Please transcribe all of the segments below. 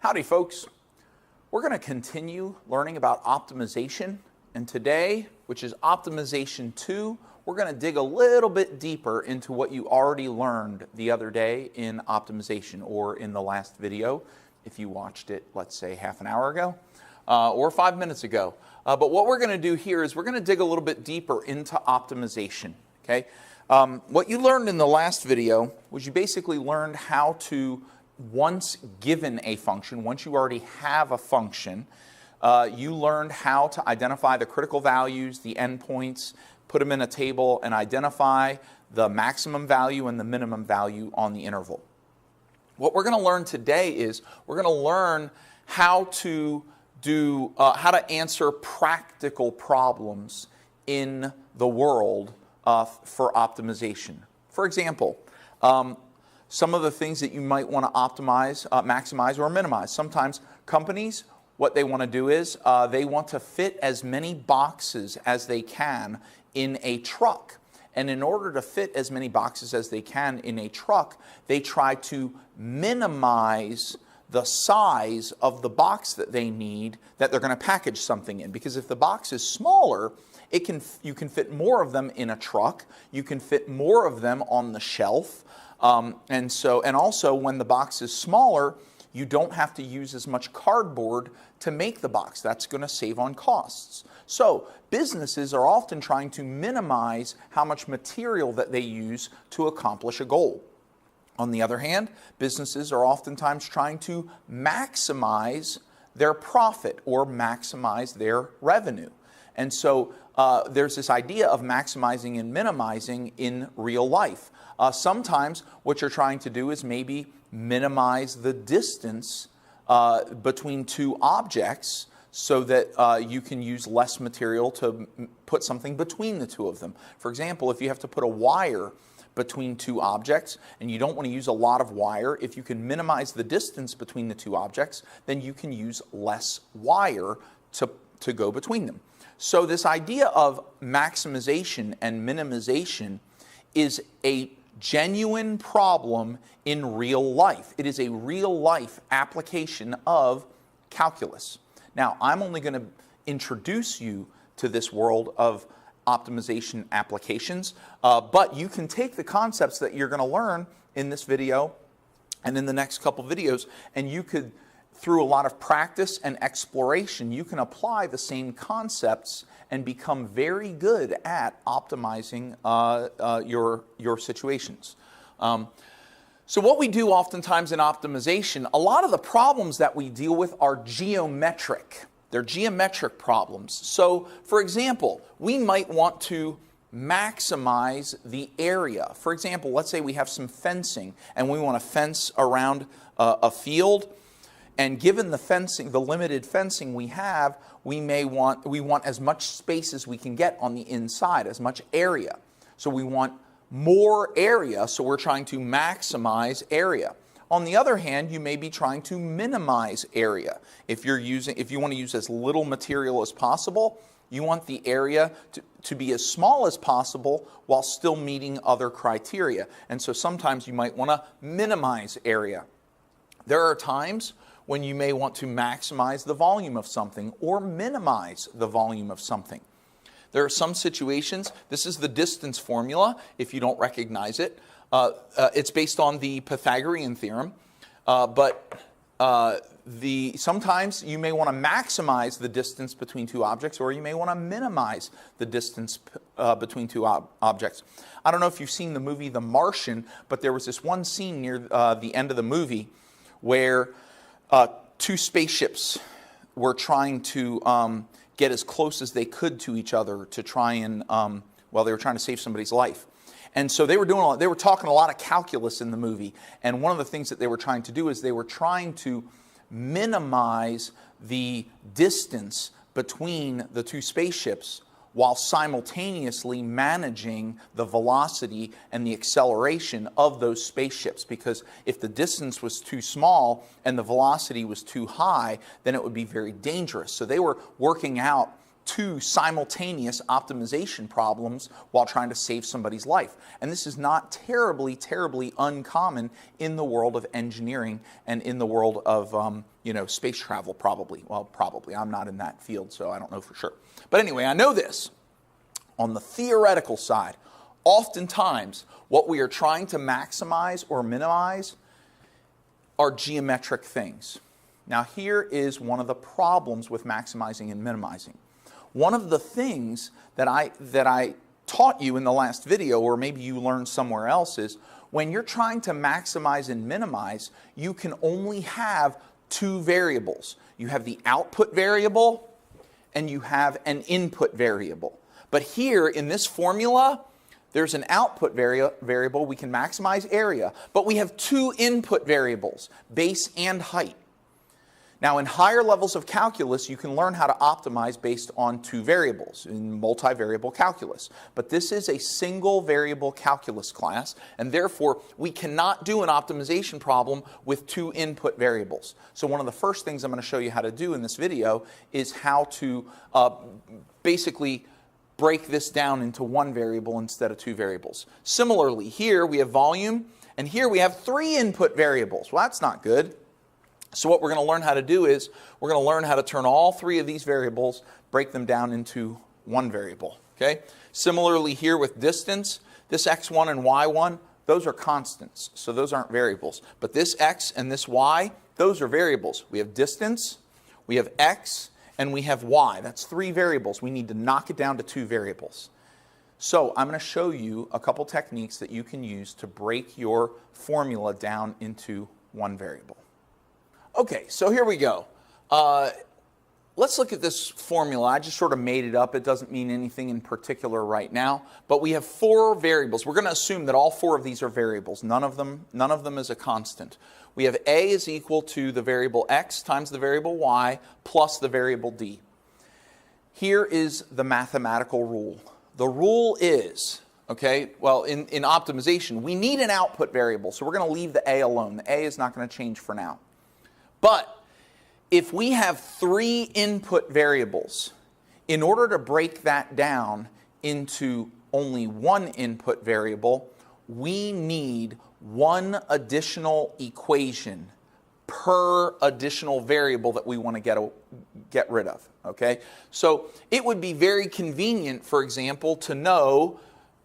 Howdy folks, we're going to continue learning about optimization, and today, which is optimization 2, we're going to dig a little bit deeper into what you already learned the other day in optimization, or in the last video if you watched it, let's say half an hour ago or 5 minutes ago. But what we're going to do here is we're going to dig a little bit deeper into optimization. Okay? What you learned in the last video was you basically learned how to, once given a function, once you already have a function, you learned how to identify the critical values, the endpoints, put them in a table, and identify the maximum value and the minimum value on the interval. What we're going to learn today is we're going to learn how to answer practical problems in the world for optimization. For example, some of the things that you might want to optimize, maximize, or minimize. Sometimes companies, what they want to do is they want to fit as many boxes as they can in a truck. And in order to fit as many boxes as they can in a truck, they try to minimize the size of the box that they need that they're going to package something in. Because if the box is smaller, you can fit more of them in a truck, you can fit more of them on the shelf, and also when the box is smaller, you don't have to use as much cardboard to make the box. That's going to save on costs. So businesses are often trying to minimize how much material that they use to accomplish a goal. On the other hand, businesses are oftentimes trying to maximize their profit or maximize their revenue. And so there's this idea of maximizing and minimizing in real life. Sometimes what you're trying to do is maybe minimize the distance between two objects so that you can use less material to put something between the two of them. For example, if you have to put a wire between two objects and you don't want to use a lot of wire, if you can minimize the distance between the two objects, then you can use less wire to go between them. So this idea of maximization and minimization is a genuine problem in real life. It is a real life application of calculus. Now, I'm only going to introduce you to this world of optimization applications, but you can take the concepts that you're going to learn in this video and in the next couple videos, and you could, through a lot of practice and exploration, you can apply the same concepts and become very good at optimizing your situations. So what we do oftentimes in optimization, a lot of the problems that we deal with are geometric. They're geometric problems. So, for example, we might want to maximize the area. For example, let's say we have some fencing and we want to fence around a field. And given the fencing, the limited fencing we have, we want as much space as we can get on the inside, as much area. So we want more area, so we're trying to maximize area. On the other hand, you may be trying to minimize area. If you want to use as little material as possible, you want the area to be as small as possible while still meeting other criteria. And so sometimes you might want to minimize area. There are times when you may want to maximize the volume of something or minimize the volume of something. There are some situations, this is the distance formula, if you don't recognize it. It's based on the Pythagorean theorem, but sometimes you may want to maximize the distance between two objects, or you may want to minimize the distance between two objects. I don't know if you've seen the movie The Martian, but there was this one scene near the end of the movie where two spaceships were trying to get as close as they could to each other to try and, they were trying to save somebody's life. And so they were talking a lot of calculus in the movie. And one of the things that they were trying to do is they were trying to minimize the distance between the two spaceships while simultaneously managing the velocity and the acceleration of those spaceships. Because if the distance was too small and the velocity was too high, then it would be very dangerous. So they were working out two simultaneous optimization problems while trying to save somebody's life. And this is not terribly, terribly uncommon in the world of engineering and in the world of space travel, probably. Well, probably. I'm not in that field, so I don't know for sure. But anyway, I know this. On the theoretical side, oftentimes what we are trying to maximize or minimize are geometric things. Now, here is one of the problems with maximizing and minimizing. One of the things that I taught you in the last video, or maybe you learned somewhere else, is when you're trying to maximize and minimize, you can only have two variables. You have the output variable and you have an input variable. But here in this formula, there's an output variable. We can maximize area, but we have two input variables, base and height. Now, in higher levels of calculus, you can learn how to optimize based on two variables in multivariable calculus. But this is a single variable calculus class, and therefore we cannot do an optimization problem with two input variables. So one of the first things I'm going to show you how to do in this video is how to basically break this down into one variable instead of two variables. Similarly, here we have volume, and here we have three input variables. Well, that's not good. So what we're going to learn how to do is we're going to learn how to turn all three of these variables, break them down into one variable. Okay? Similarly here with distance, this x1 and y1, those are constants, so those aren't variables. But this x and this y, those are variables. We have distance, we have x, and we have y. That's three variables. We need to knock it down to two variables. So I'm going to show you a couple techniques that you can use to break your formula down into one variable. Okay, so here we go. Let's look at this formula. I just sort of made it up. It doesn't mean anything in particular right now. But we have four variables. We're going to assume that all four of these are variables. None of them is a constant. We have a is equal to the variable x times the variable y plus the variable d. Here is the mathematical rule. The rule is, okay, well, in optimization, we need an output variable. So we're going to leave the a alone. The a is not going to change for now. But if we have three input variables, in order to break that down into only one input variable, we need one additional equation per additional variable that we want to get rid of. Okay? So it would be very convenient, for example, to know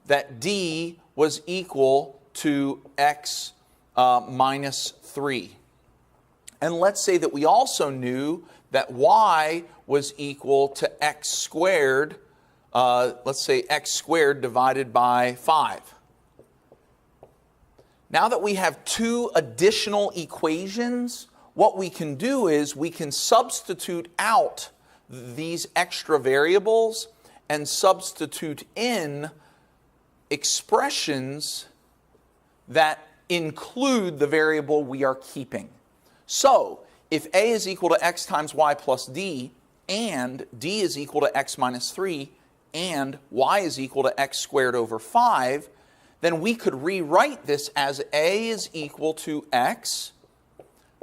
that d was equal to x minus 3. And let's say that we also knew that y was equal to x squared, let's say x squared divided by 5. Now that we have two additional equations, what we can do is we can substitute out these extra variables and substitute in expressions that include the variable we are keeping. So, if a is equal to x times y plus d, and d is equal to x minus 3, and y is equal to x squared over 5, then we could rewrite this as a is equal to x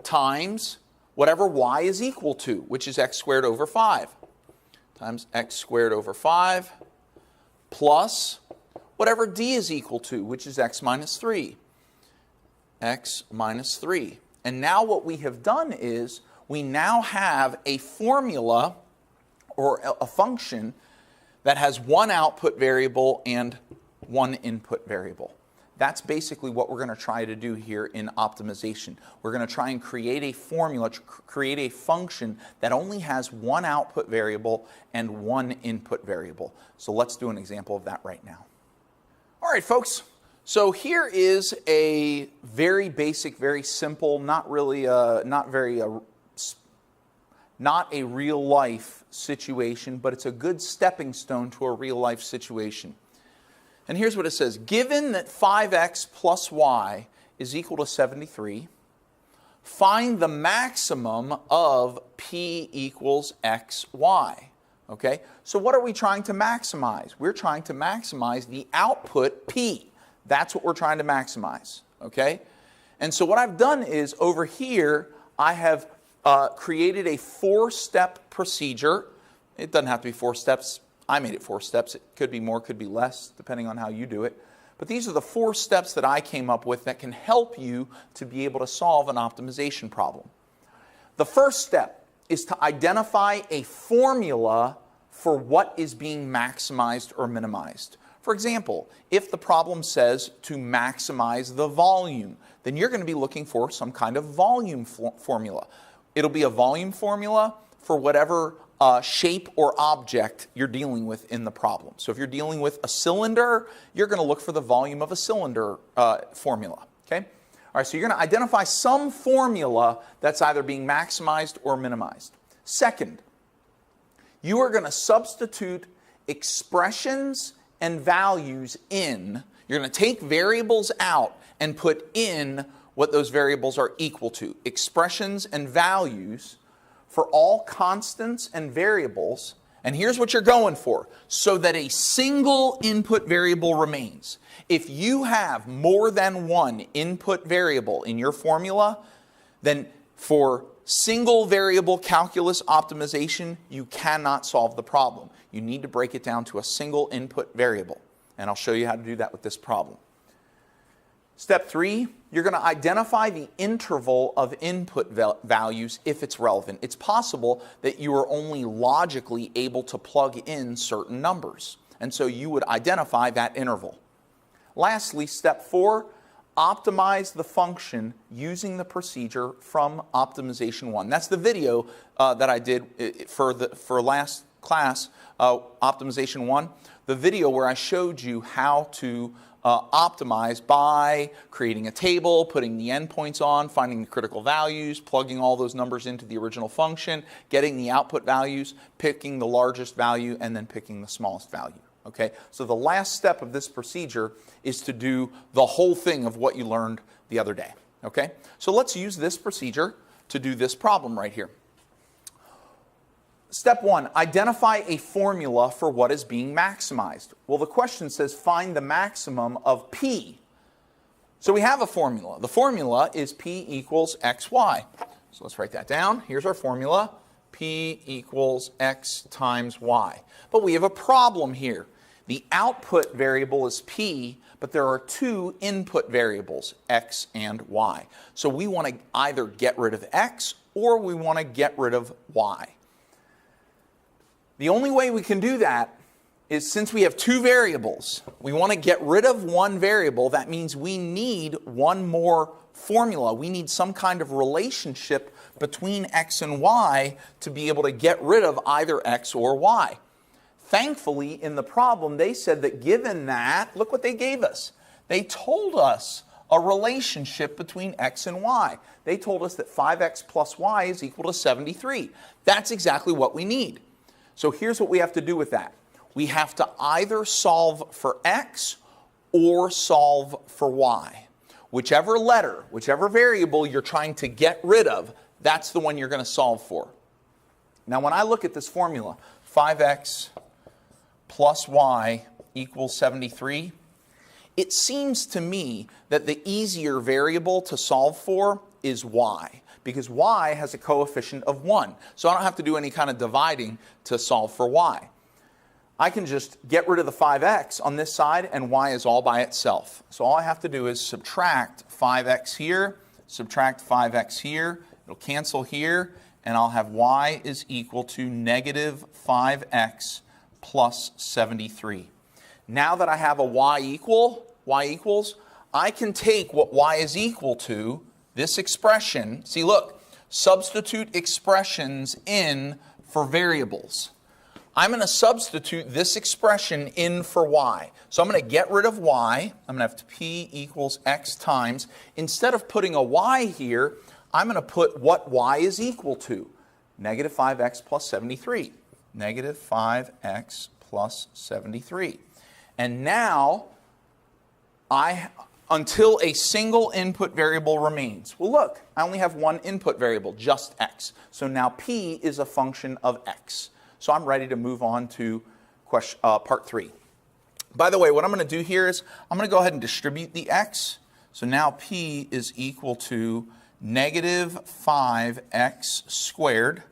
times whatever y is equal to, which is x squared over 5, times x squared over 5, plus whatever d is equal to, which is x minus 3, x minus 3. And now what we have done is we now have a formula or a function that has one output variable and one input variable. That's basically what we're going to try to do here in optimization. We're going to try and create a formula, create a function that only has one output variable and one input variable. So let's do an example of that right now. All right, folks. So here is a very basic, very simple, not a real life situation, but it's a good stepping stone to a real life situation. And here's what it says. Given that 5x plus y is equal to 73, find the maximum of p equals xy. Okay? So what are we trying to maximize? We're trying to maximize the output p. That's what we're trying to maximize, okay? And so what I've done is over here, I have created a 4-step procedure It doesn't have to be 4 steps. I made it 4 steps. It could be more, could be less, depending on how you do it. But these are the 4 steps that I came up with that can help you to be able to solve an optimization problem. The first step is to identify a formula for what is being maximized or minimized. For example, if the problem says to maximize the volume, then you're going to be looking for some kind of volume formula. It'll be a volume formula for whatever shape or object you're dealing with in the problem. So if you're dealing with a cylinder, you're going to look for the volume of a cylinder formula. Okay? All right, so you're going to identify some formula that's either being maximized or minimized. Second, you are going to substitute expressions and values in. You're going to take variables out and put in what those variables are equal to. Expressions and values for all constants and variables. And here's what you're going for, so that a single input variable remains. If you have more than one input variable in your formula, then for single variable calculus optimization, you cannot solve the problem. You need to break it down to a single input variable. And I'll show you how to do that with this problem. Step 3, you're going to identify the interval of input values if it's relevant. It's possible that you are only logically able to plug in certain numbers. And so you would identify that interval. Lastly, step 4, optimize the function using the procedure from Optimization 1. That's the video that I did for last class, Optimization 1. The video where I showed you how to optimize by creating a table, putting the endpoints on, finding the critical values, plugging all those numbers into the original function, getting the output values, picking the largest value, and then picking the smallest value. Okay? So the last step of this procedure is to do the whole thing of what you learned the other day. Okay? So let's use this procedure to do this problem right here. Step 1, identify a formula for what is being maximized. Well, the question says find the maximum of P. So we have a formula. The formula is P equals XY. So let's write that down. Here's our formula. P equals X times Y. But we have a problem here. The output variable is P, but there are 2 input variables, X and Y. So we want to either get rid of X or we want to get rid of Y. The only way we can do that is, since we have 2 variables, we want to get rid of one variable. That means we need one more formula. We need some kind of relationship between X and Y to be able to get rid of either X or Y. Thankfully, in the problem, they said that given that, look what they gave us. They told us a relationship between X and Y. They told us that 5X plus Y is equal to 73. That's exactly what we need. So here's what we have to do with that. We have to either solve for X or solve for Y. Whichever letter, whichever variable you're trying to get rid of, that's the one you're going to solve for. Now when I look at this formula, 5X plus Y equals 73, it seems to me that the easier variable to solve for is Y, because Y has a coefficient of 1. So I don't have to do any kind of dividing to solve for Y. I can just get rid of the 5X on this side, and Y is all by itself. So all I have to do is subtract 5X here, subtract 5X here, it'll cancel here, and I'll have Y is equal to negative 5X plus 73. Now that I have a Y equals, I can take what Y is equal to, this expression. See, look, substitute expressions in for variables. I'm going to substitute this expression in for Y. So I'm going to get rid of Y. I'm going to have P equals X times. Instead of putting a Y here, I'm going to put what Y is equal to. Negative 5X plus 73. Negative 5X plus 73. And now, until a single input variable remains. Well, look, I only have one input variable, just X. So now P is a function of X. So I'm ready to move on to part 3. By the way, what I'm going to do here is I'm going to go ahead and distribute the X. So now P is equal to negative 5X squared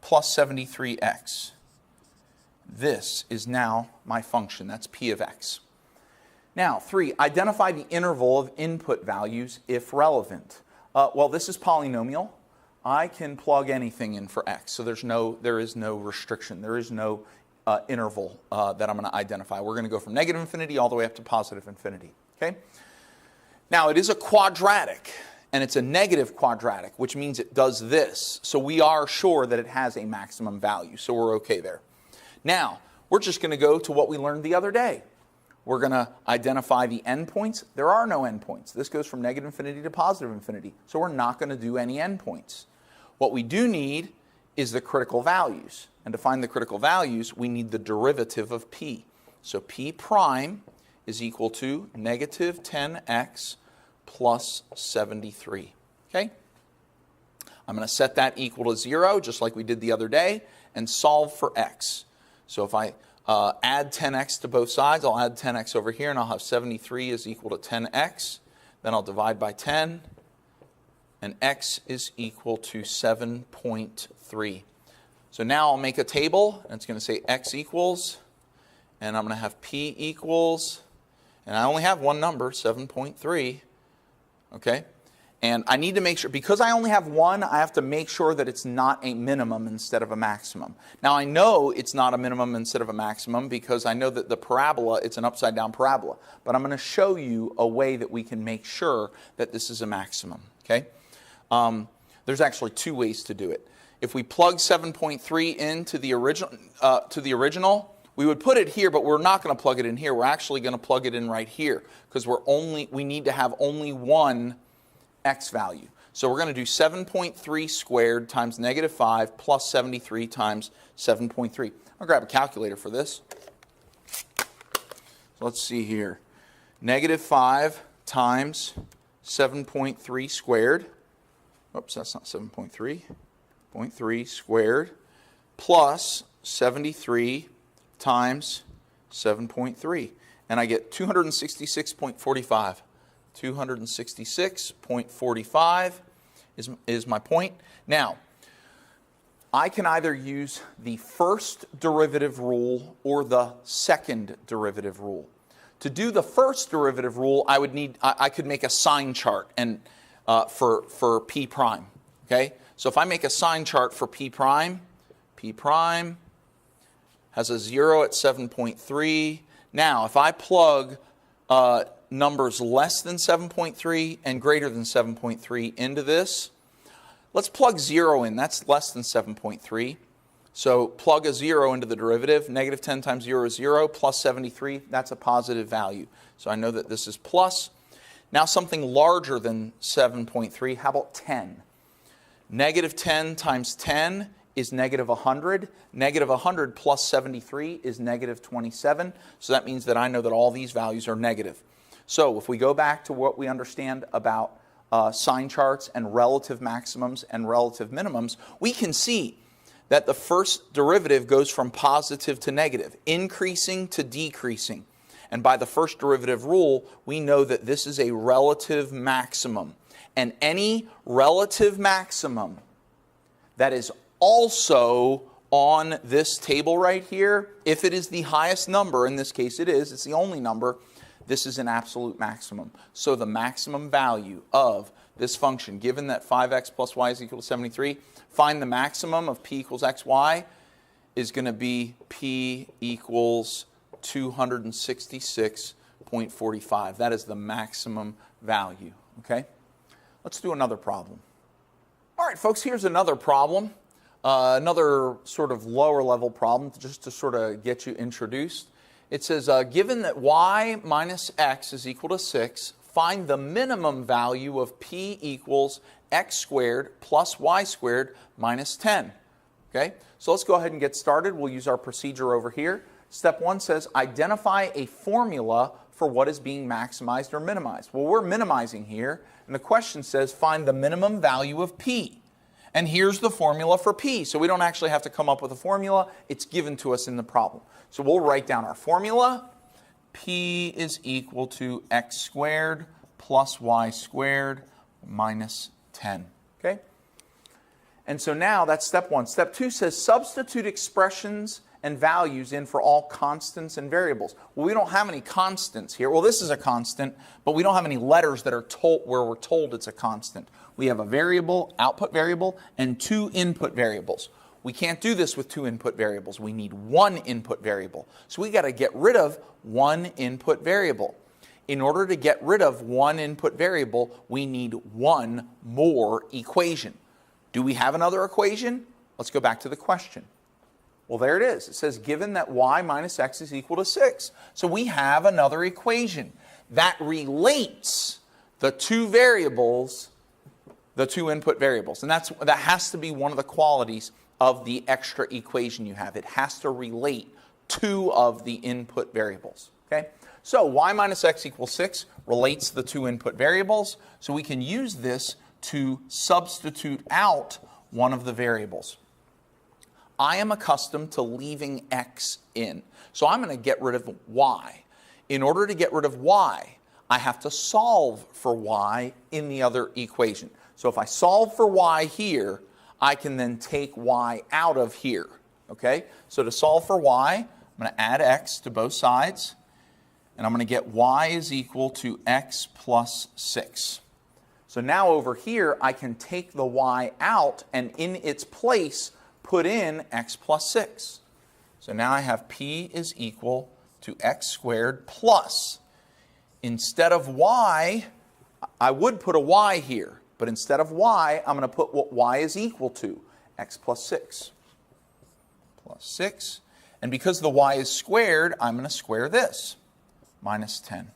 plus 73X. This is now my function. That's p of x. Now, 3, identify the interval of input values if relevant. Well, this is polynomial. I can plug anything in for x, so there is no restriction. There is no interval that I'm going to identify. We're going to go from negative infinity all the way up to positive infinity. Okay? Now, it is a quadratic, and it's a negative quadratic, which means it does this. So we are sure that it has a maximum value, so we're okay there. Now, we're just going to go to what we learned the other day. We're going to identify the endpoints. There are no endpoints. This goes from negative infinity to positive infinity, so we're not going to do any endpoints. What we do need is the critical values. And to find the critical values, we need the derivative of p. So p prime is equal to negative 10x plus 73. Okay? I'm going to set that equal to 0, just like we did the other day, and solve for x. So if I add 10x to both sides, I'll add 10x over here, and I'll have 73 is equal to 10x. Then I'll divide by 10, and x is equal to 7.3. So now I'll make a table, and it's going to say x equals, and I'm going to have p equals, and I only have one number, 7.3, okay? And I need to make sure, because I only have one, I have to make sure that it's not a minimum instead of a maximum. Now I know it's not a minimum instead of a maximum because I know that the parabola, it's an upside down parabola. But I'm going to show you a way that we can make sure that this is a maximum, okay? There's actually two ways to do it. If we plug 7.3 into the original, we would put it here, but we're not going to plug it in here. We're actually going to plug it in right here because we need to have only one x value. So we're going to do 7.3 squared times negative 5 plus 73 times 7.3. I'll grab a calculator for this. So let's see here. Negative 5 times 7.3 squared. Oops, that's not 7.3. 0.3 squared plus 73 times 7.3. And I get 266.45. 266.45 is my point. Now, I can either use the first derivative rule or the second derivative rule. To do the first derivative rule, I could make a sign chart and for p prime. Okay? So if I make a sign chart for p prime has a 0 at 7.3. Now, if I plug numbers less than 7.3 and greater than 7.3 into this, let's plug 0 in. That's less than 7.3. So plug a 0 into the derivative. Negative 10 times 0 is 0, plus 73, that's a positive value. So I know that this is plus. Now something larger than 7.3, how about 10? Negative 10 times 10 is negative 100. Negative 100 plus 73 is negative 27. So that means that I know that all these values are negative. So if we go back to what we understand about sign charts and relative maximums and relative minimums, we can see that the first derivative goes from positive to negative, increasing to decreasing. And by the first derivative rule, we know that this is a relative maximum. And any relative maximum that is also on this table right here, if it is the highest number, in this case it is, it's the only number, this is an absolute maximum. So the maximum value of this function, given that 5x plus y is equal to 73, find the maximum of p equals xy is going to be p equals 266.45. That is the maximum value. Okay? Let's do another problem. All right, folks, here's another problem. Another sort of lower level problem just to sort of get you introduced. It says, given that y minus x is equal to 6, find the minimum value of p equals x squared plus y squared minus 10. Okay, so let's go ahead and get started. We'll use our procedure over here. Step 1 says, identify a formula for what is being maximized or minimized. Well, we're minimizing here, and the question says, find the minimum value of p. And here's the formula for p. So we don't actually have to come up with a formula. It's given to us in the problem. So we'll write down our formula. P is equal to x squared plus y squared minus 10. Okay? And so now that's step 1. Step 2 says substitute expressions and values in for all constants and variables. Well, we don't have any constants here. Well, this is a constant, but we don't have any letters that are told where we're told it's a constant. We have a variable, output variable, and 2 input variables. We can't do this with 2 input variables. We need 1 input variable. So we got to get rid of 1 input variable. In order to get rid of 1 input variable, we need 1 more equation. Do we have another equation? Let's go back to the question. Well, there it is. It says, given that y minus x is equal to 6. So we have another equation that relates the 2 variables, the 2 input variables. And that has to be one of the qualities of the extra equation you have. It has to relate 2 of the input variables. Okay? So y minus x equals 6 relates the 2 input variables. So we can use this to substitute out one of the variables. I am accustomed to leaving x in. So I'm going to get rid of y. In order to get rid of y, I have to solve for y in the other equation. So if I solve for y here, I can then take y out of here. Okay? So to solve for y, I'm going to add x to both sides, and I'm going to get y is equal to x plus 6. So now over here, I can take the y out, and in its place, put in x plus 6. So now I have p is equal to x squared plus, instead of y, I would put a y here, but instead of y, I'm going to put what y is equal to, x plus 6. Plus 6. And because the y is squared, I'm going to square this, minus 10.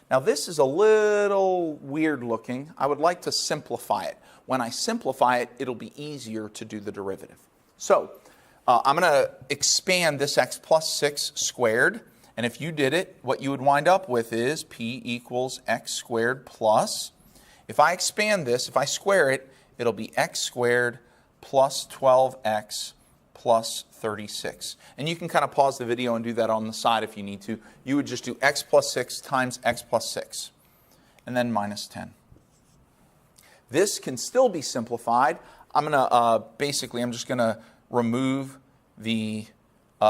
Now this is a little weird looking. I would like to simplify it. When I simplify it, it'll be easier to do the derivative. So I'm going to expand this x plus 6 squared. And if you did it, what you would wind up with is p equals x squared plus. If I expand this, if I square it, it'll be x squared plus 12x plus 36. And you can kind of pause the video and do that on the side if you need to. You would just do x plus 6 times x plus 6, and then minus 10. This can still be simplified. I'm going to I'm just going to remove the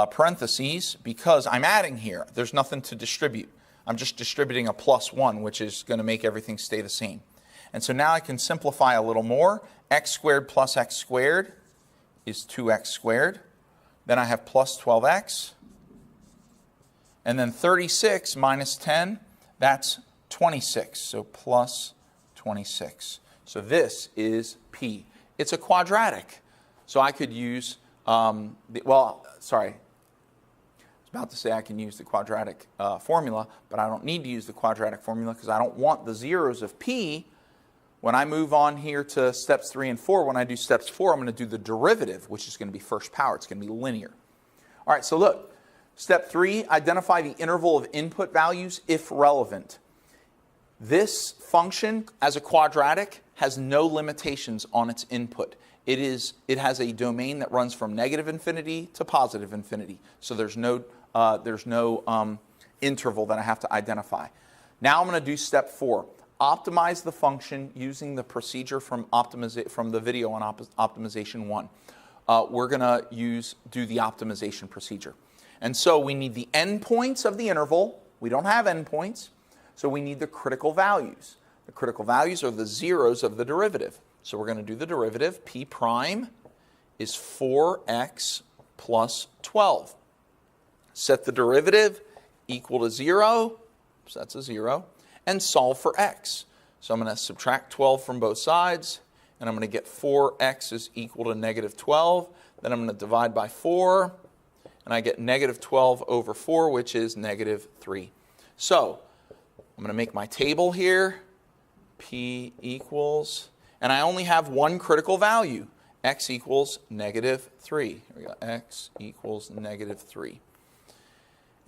parentheses because I'm adding here. There's nothing to distribute. I'm just distributing a plus 1, which is going to make everything stay the same. And so now I can simplify a little more. X squared plus x squared is 2x squared. Then I have plus 12x. And then 36 minus 10, that's 26. So plus 26. So this is p. It's a quadratic. So I could use, I was about to say I can use the quadratic formula, but I don't need to use the quadratic formula because I don't want the zeros of p. When I move on here to steps 3 and 4, when I do steps 4, I'm going to do the derivative, which is going to be first power. It's going to be linear. All right, so look. Step 3, identify the interval of input values if relevant. This function, as a quadratic, has no limitations on its input. It has a domain that runs from negative infinity to positive infinity. So there's no interval that I have to identify. Now I'm going to do step 4. Optimize the function using the procedure from the video on optimization 1. We're going to do the optimization procedure. And so we need the endpoints of the interval. We don't have endpoints, so we need the critical values. The critical values are the zeros of the derivative. So we're going to do the derivative. P prime is 4x plus 12. Set the derivative equal to 0, so that's a 0, and solve for x. So I'm going to subtract 12 from both sides, and I'm going to get 4x is equal to negative 12. Then I'm going to divide by 4, and I get negative 12 over 4, which is negative 3. So I'm going to make my table here. P equals, and I only have one critical value. X equals negative 3. Here we go. X equals negative 3.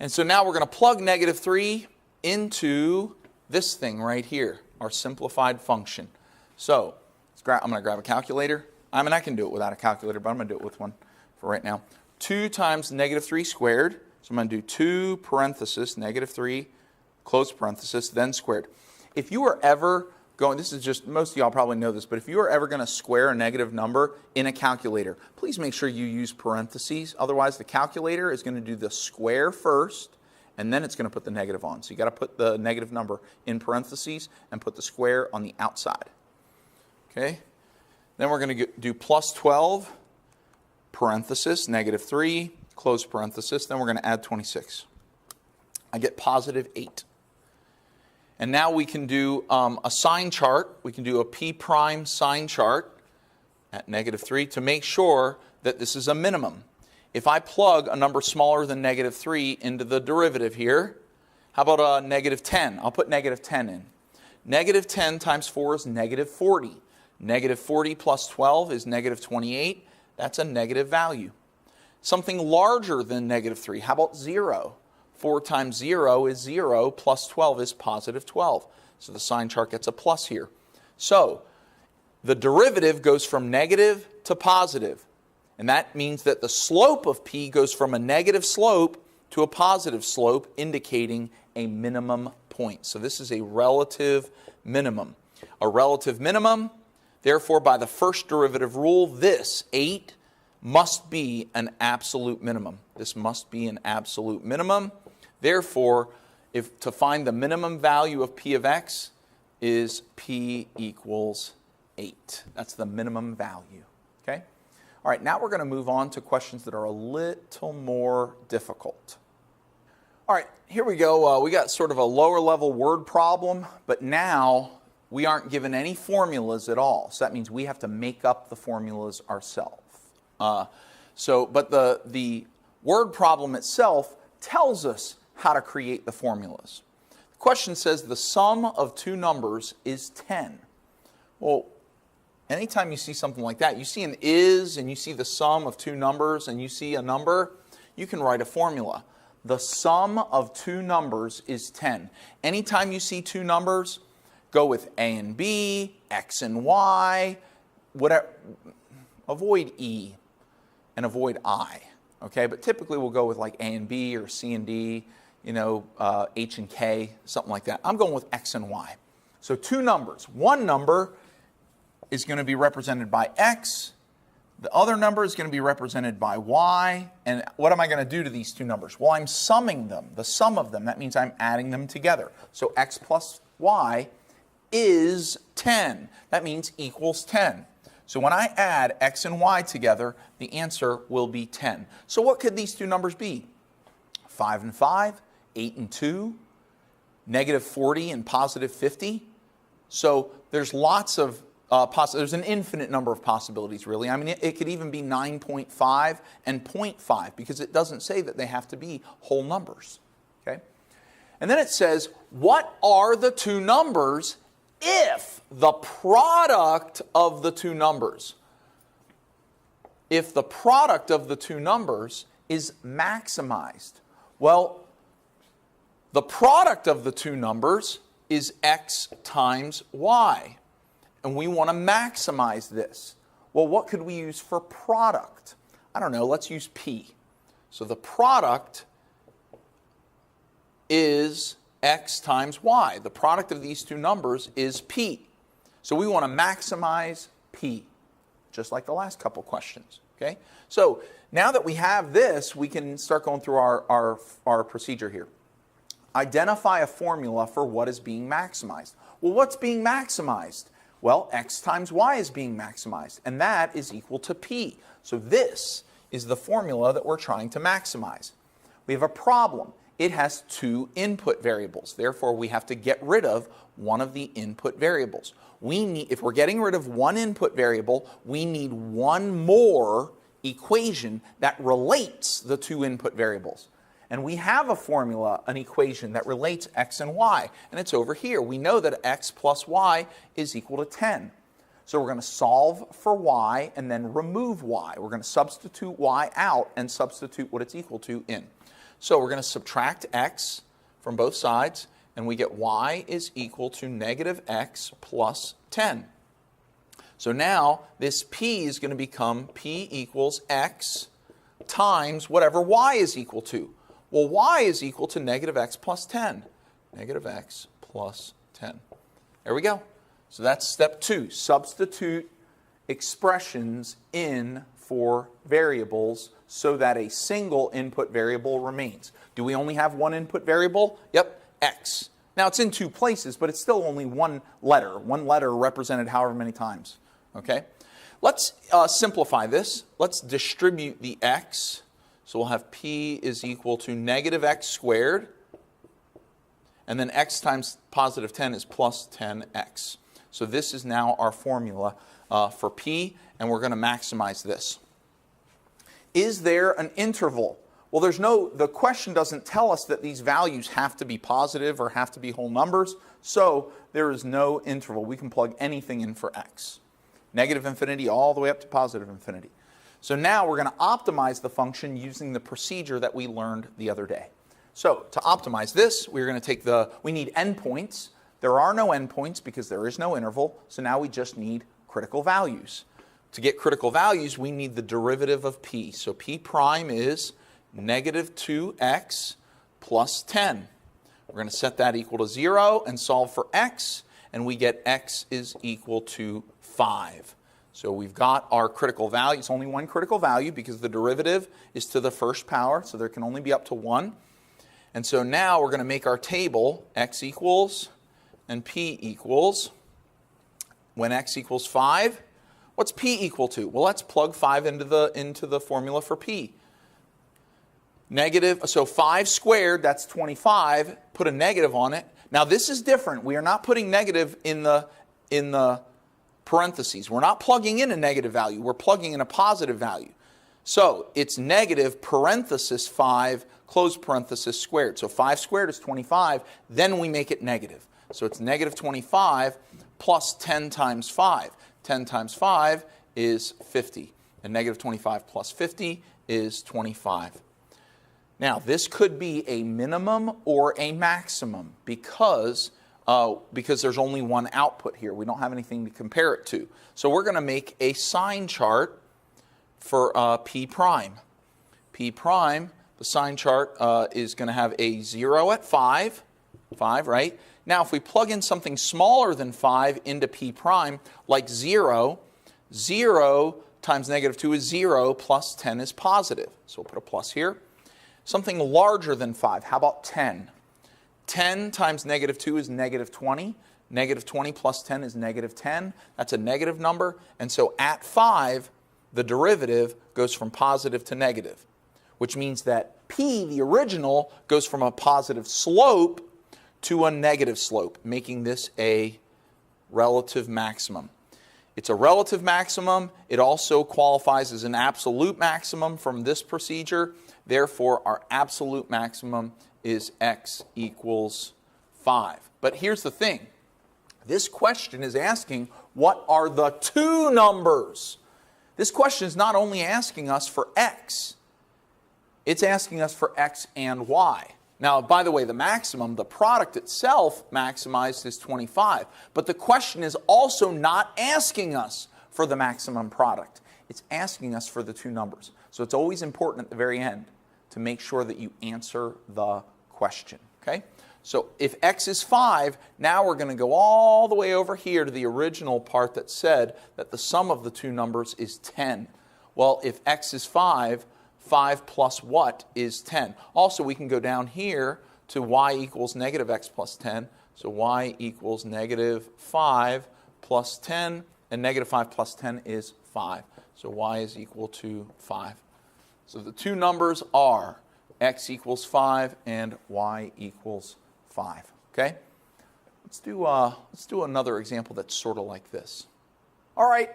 And so now we're going to plug negative 3 into this thing right here, our simplified function. So I'm going to grab a calculator. I mean, I can do it without a calculator, but I'm going to do it with one for right now. 2 times negative 3 squared. So I'm going to do 2 parenthesis, negative 3, close parenthesis, then squared. If you were ever going, this is just, most of y'all probably know this, but if you are ever going to square a negative number in a calculator, please make sure you use parentheses. Otherwise, the calculator is going to do the square first, and then it's going to put the negative on. So you got to put the negative number in parentheses and put the square on the outside. Okay? Then we're going to do plus 12, parenthesis, negative 3, close parenthesis. Then we're going to add 26. I get positive 8. And now we can do a sign chart. We can do a p prime sign chart at negative 3 to make sure that this is a minimum. If I plug a number smaller than negative 3 into the derivative here, how about a negative 10? I'll put negative 10 in. Negative 10 times 4 is negative 40. Negative 40 plus 12 is negative 28. That's a negative value. Something larger than negative 3, how about 0? 4 times 0 is 0, plus 12 is positive 12. So the sign chart gets a plus here. So the derivative goes from negative to positive. And that means that the slope of p goes from a negative slope to a positive slope, indicating a minimum point. So this is a relative minimum. A relative minimum, therefore, by the first derivative rule, this 8 must be an absolute minimum. This must be an absolute minimum. Therefore, if to find the minimum value of p of x is p equals 8. That's the minimum value. Okay? All right, now we're going to move on to questions that are a little more difficult. All right, here we go. We got sort of a lower level word problem, but now we aren't given any formulas at all. So that means we have to make up the formulas ourselves. But the word problem itself tells us how to create the formulas. The question says the sum of two numbers is 10. Well, anytime you see something like that, you see an is and you see the sum of two numbers and you see a number, you can write a formula. The sum of two numbers is 10. Anytime you see two numbers, go with A and B, X and Y, whatever. Avoid E and avoid I. Okay, but typically we'll go with like A and B or C and D, H and K, something like that. I'm going with X and Y. So two numbers. One number is going to be represented by X. The other number is going to be represented by Y. And what am I going to do to these two numbers? Well, I'm summing them, the sum of them. That means I'm adding them together. So X plus Y is 10. That means equals 10. So when I add X and Y together, the answer will be 10. So what could these two numbers be? 5 and 5, 8 and 2, negative 40 and positive 50. So there's lots of there's an infinite number of possibilities, really. I mean, it could even be 9.5 and 0.5 because it doesn't say that they have to be whole numbers. Okay? And then it says, what are the two numbers if the product of the two numbers, if the product of the two numbers is maximized? Well, the product of the two numbers is X times Y. And we want to maximize this. Well, what could we use for product? I don't know, let's use P. So the product is X times Y. The product of these two numbers is P. So we want to maximize P, just like the last couple questions. Okay? So now that we have this, we can start going through our procedure here. Identify a formula for what is being maximized. Well, what's being maximized? Well, X times Y is being maximized, and that is equal to P. So this is the formula that we're trying to maximize. We have a problem. It has two input variables. Therefore, we have to get rid of one of the input variables. If we're getting rid of one input variable, we need one more equation that relates the two input variables. And we have a formula, an equation that relates X and Y, and it's over here. We know that X plus Y is equal to 10. So we're going to solve for Y and then remove Y. We're going to substitute Y out and substitute what it's equal to in. So we're going to subtract X from both sides, and we get Y is equal to negative X plus 10. So now this P is going to become P equals X times whatever Y is equal to. Well, Y is equal to negative X plus 10. Negative X plus 10. There we go. So that's step 2. Substitute expressions in for variables so that a single input variable remains. Do we only have one input variable? Yep, x. Now it's in 2 places, but it's still only one letter. One letter represented however many times. Okay? Let's simplify this. Let's distribute the x. So we'll have p is equal to negative x squared. And then x times positive 10 is plus 10x. So this is now our formula for p, and we're going to maximize this. Is there an interval? Well, the question doesn't tell us that these values have to be positive or have to be whole numbers, so there is no interval. We can plug anything in for x. Negative infinity all the way up to positive infinity. So now we're going to optimize the function using the procedure that we learned the other day. So to optimize this, we're going to take we need endpoints. There are no endpoints because there is no interval, so now we just need critical values. To get critical values, we need the derivative of p. So p prime is negative 2x plus 10. We're going to set that equal to 0 and solve for x, and we get x is equal to 5. So we've got our critical value. It's only one critical value because the derivative is to the first power, so there can only be up to 1. And so now we're going to make our table x equals and p equals. When x equals 5, what's p equal to? Well, let's plug 5 into the formula for p. So 5 squared, that's 25. Put a negative on it. Now this is different. We are not putting negative in the parentheses. We're not plugging in a negative value. We're plugging in a positive value. So it's negative parenthesis 5, close parenthesis squared. So 5 squared is 25. Then we make it negative. So it's negative 25 plus 10 times 5. 10 times 5 is 50. And negative 25 plus 50 is 25. Now, this could be a minimum or a maximum because there's only one output here. We don't have anything to compare it to. So we're going to make a sign chart for p prime. P prime, the sign chart is going to have a 0 at 5, right? Now, if we plug in something smaller than 5 into p prime, like 0, 0 times negative 2 is 0, plus 10 is positive. So we'll put a plus here. Something larger than 5, how about 10? 10 times negative 2 is negative 20. Negative 20 plus 10 is negative 10. That's a negative number. And so at 5, the derivative goes from positive to negative, which means that p, the original, goes from a positive slope to a negative slope, making this a relative maximum. It's a relative maximum. It also qualifies as an absolute maximum from this procedure. Therefore, our absolute maximum is x equals 5. But here's the thing. This question is asking, what are the two numbers? This question is not only asking us for x, it's asking us for x and y. Now, by the way, the maximum, the product itself maximized is 25. But the question is also not asking us for the maximum product. It's asking us for the two numbers. So it's always important at the very end to make sure that you answer the question. Okay? So if x is 5, now we're going to go all the way over here to the original part that said that the sum of the two numbers is 10. Well, if x is 5, 5 plus what is 10? Also, we can go down here to y equals negative x plus 10. So y equals negative 5 plus 10, and negative 5 plus 10 is 5. So y is equal to 5. So the two numbers are x equals 5 and y equals 5. Okay? Let's do another example that's sort of like this. All right.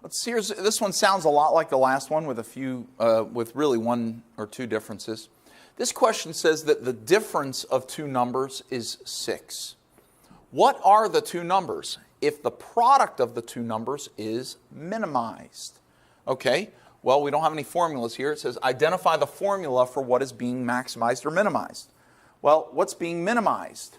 This one sounds a lot like the last one with really one or two differences. This question says that the difference of two numbers is 6. What are the two numbers if the product of the two numbers is minimized? Okay, well, we don't have any formulas here. It says identify the formula for what is being maximized or minimized. Well, what's being minimized?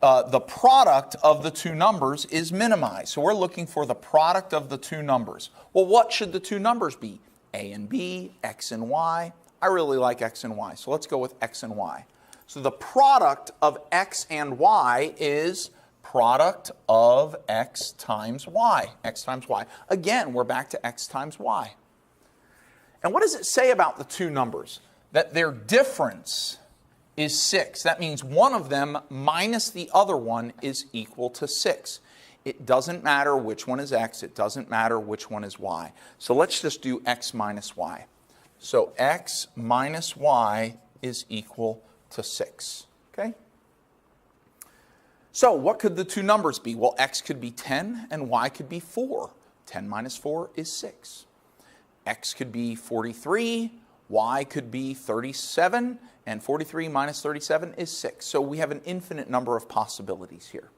The product of the two numbers is minimized. So we're looking for the product of the two numbers. Well, what should the two numbers be? A and B, x and y. I really like x and y, so let's go with x and y. So the product of x and y is product of x times y. X times y. Again, we're back to x times y. And what does it say about the two numbers? That their difference is 6. That means one of them minus the other one is equal to 6. It doesn't matter which one is x. It doesn't matter which one is y. So let's just do x minus y. So x minus y is equal to 6. Okay? So what could the two numbers be? Well, x could be 10 and y could be 4. 10 minus 4 is 6. X could be 43, y could be 37, and 43 minus 37 is 6. So we have an infinite number of possibilities here.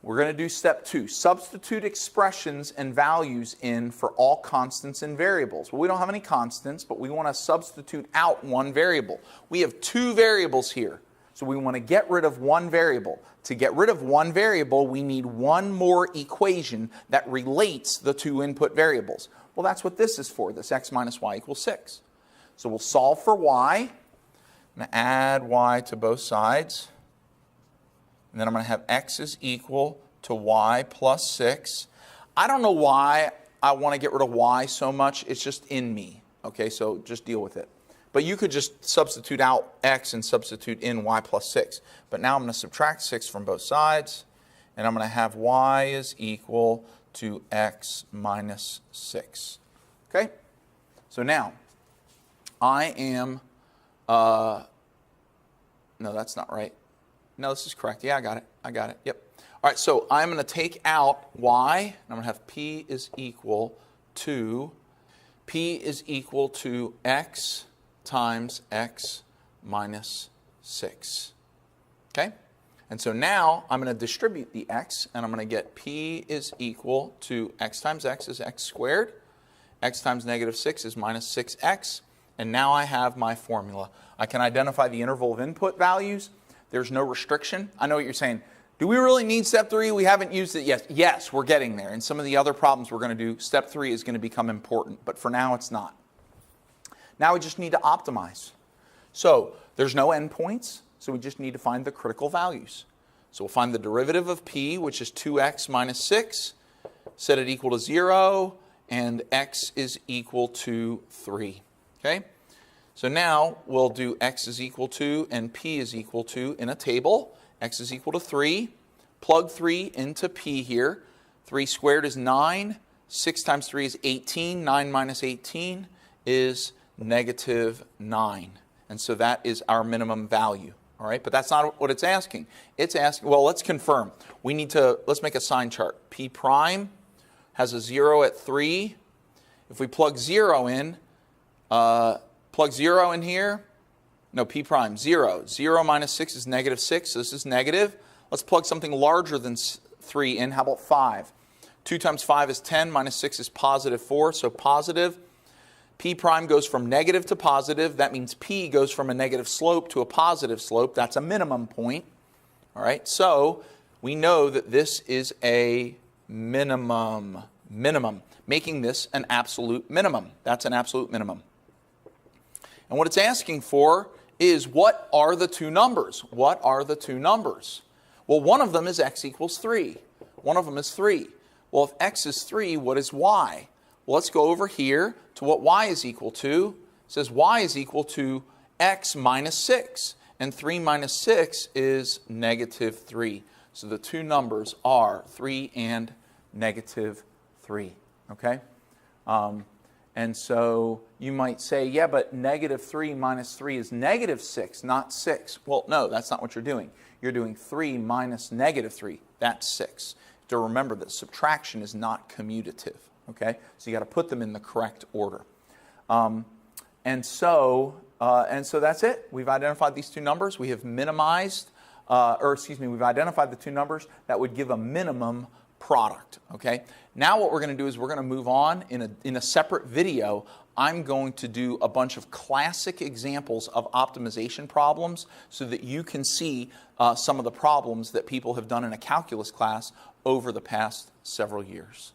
We're going to do step 2. Substitute expressions and values in for all constants and variables. Well, we don't have any constants, but we want to substitute out one variable. We have two variables here, so we want to get rid of one variable. To get rid of one variable, we need one more equation that relates the two input variables. Well, that's what this is for, this x minus y equals 6. So we'll solve for y. I'm going to add y to both sides. And then I'm going to have x is equal to y plus 6. I don't know why I want to get rid of y so much. It's just in me. Okay, so just deal with it. But you could just substitute out x and substitute in y plus 6. But now I'm going to subtract 6 from both sides. And I'm going to have y is equal to x minus 6. Okay? So now, I am, no, that's not right. No, this is correct. Yeah, I got it. I got it. Yep. All right, so I'm going to take out y, and I'm going to have p is equal to x times x minus 6. Okay? And so now I'm going to distribute the x, and I'm going to get p is equal to x times x is x squared. X times negative 6 is minus 6x. And now I have my formula. I can identify the interval of input values. There's no restriction. I know what you're saying. Do we really need step 3? We haven't used it yet. Yes, we're getting there. And some of the other problems we're going to do, step 3 is going to become important. But for now, it's not. Now we just need to optimize. So there's no endpoints, so we just need to find the critical values. So we'll find the derivative of p, which is 2x minus 6, set it equal to 0, and x is equal to 3. Okay? So now we'll do x is equal to and p is equal to in a table. X is equal to 3. Plug 3 into p here. 3 squared is 9. 6 times 3 is 18. 9 minus 18 is negative 9. And so that is our minimum value. All right, but that's not what it's asking. It's asking, well, let's confirm. We need to, let's make a sign chart. P prime has a 0 at 3. If we plug 0 in, here. No, p prime, 0. 0 minus 6 is negative 6, so this is negative. Let's plug something larger than 3 in. How about 5? 2 times 5 is 10, minus 6 is positive 4, so positive. P prime goes from negative to positive. That means P goes from a negative slope to a positive slope. That's a minimum point. All right, so we know that this is a minimum, making this an absolute minimum. That's an absolute minimum. And what it's asking for is, what are the two numbers? What are the two numbers? Well, one of them is x equals 3. One of them is 3. Well, if x is 3, what is y? Well, let's go over here to what y is equal to. It says y is equal to x minus 6. And 3 minus 6 is negative 3. So the two numbers are 3 and negative 3. Okay? And so you might say, yeah, but negative 3 minus 3 is negative 6, not 6. Well, no, that's not what you're doing. You're doing 3 minus negative 3. That's 6. To remember that subtraction is not commutative. Okay? So you got to put them in the correct order. And so that's it. We've identified these two numbers. We have minimized, we've identified the two numbers that would give a minimum product. Okay? Now what we're going to do is we're going to move on in a separate video. I'm going to do a bunch of classic examples of optimization problems so that you can see some of the problems that people have done in a calculus class over the past several years.